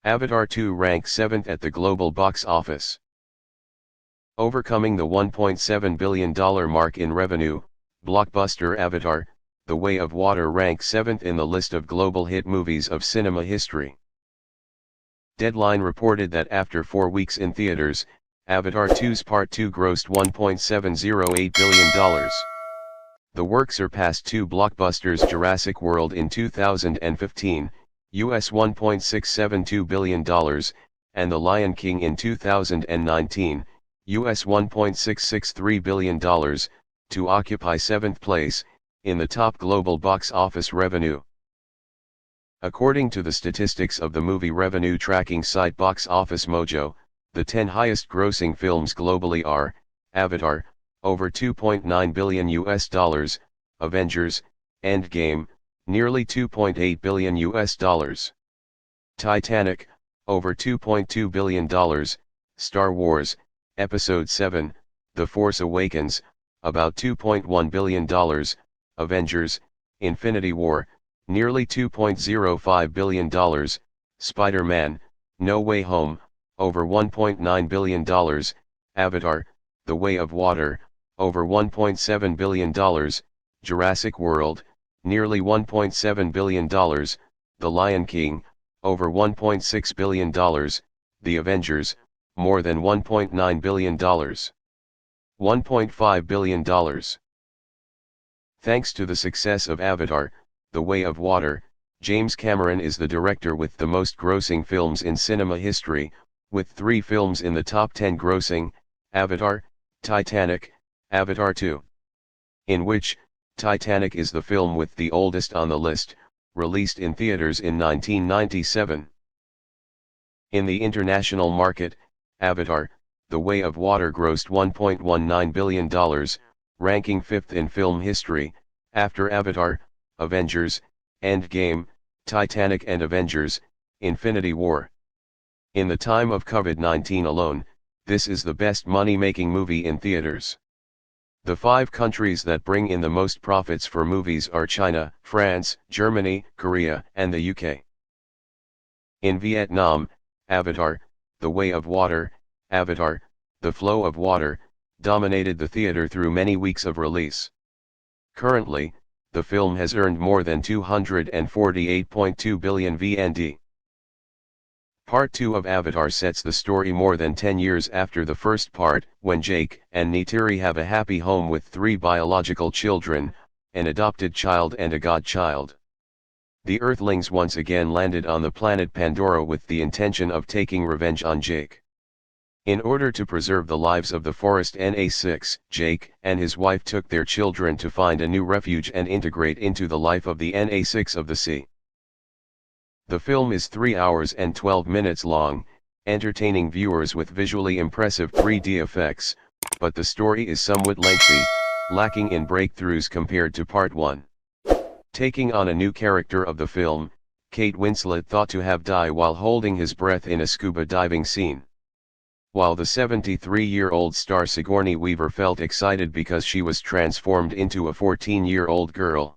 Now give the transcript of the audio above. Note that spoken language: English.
Avatar 2 ranks 7th at the global box office. Overcoming the $1.7 billion mark in revenue, blockbuster Avatar: The Way of Water ranks 7th in the list of global hit movies of cinema history. Deadline reported that after 4 weeks in theaters, Avatar 2's Part 2 grossed $1.708 billion. The work surpassed two blockbusters: Jurassic World in 2015, US $1.672 billion, and The Lion King in 2019, US $1.663 billion, to occupy 7th place in the top global box office revenue. According to the statistics of the movie revenue tracking site Box Office Mojo, the 10 highest grossing films globally are: Avatar, over $2.9 billion, Avengers: Endgame, nearly $2.8 billion, Titanic, over $2.2 billion, Star Wars: Episode VII, The Force Awakens, about $2.1 billion, Avengers: Infinity War, nearly $2.05 billion, Spider-Man: No Way Home, over $1.9 billion, Avatar: The Way of Water, over $1.7 billion, Jurassic World, nearly $1.7 billion, The Lion King, over $1.6 billion, The Avengers, more than $1.9 billion. $1.5 billion. Thanks to the success of Avatar: The Way of Water, James Cameron is the director with the most grossing films in cinema history, with 3 films in the top 10 grossing: Avatar, Titanic, Avatar 2. In which, Titanic is the film with the oldest on the list, released in theaters in 1997. In the international market, Avatar: The Way of Water grossed $1.19 billion, ranking 5th in film history, after Avatar, Avengers: Endgame, Titanic and Avengers: Infinity War. In the time of COVID-19 alone, this is the best money-making movie in theaters. The 5 countries that bring in the most profits for movies are China, France, Germany, Korea, and the UK. In Vietnam, Avatar: The Way of Water, Avatar: The Flow of Water, dominated the theater through many weeks of release. Currently, the film has earned more than 248.2 billion VND. Part 2 of Avatar sets the story more than 10 years after the first part, when Jake and Neytiri have a happy home with 3 biological children, an adopted child and a godchild. The Earthlings once again landed on the planet Pandora with the intention of taking revenge on Jake. In order to preserve the lives of the forest Na6, Jake and his wife took their children to find a new refuge and integrate into the life of the Na6 of the sea. The film is 3 hours and 12 minutes long, entertaining viewers with visually impressive 3D effects, but the story is somewhat lengthy, lacking in breakthroughs compared to Part 1. Taking on a new character of the film, Kate Winslet thought to have died while holding his breath in a scuba diving scene. While the 73-year-old star Sigourney Weaver felt excited because she was transformed into a 14-year-old girl.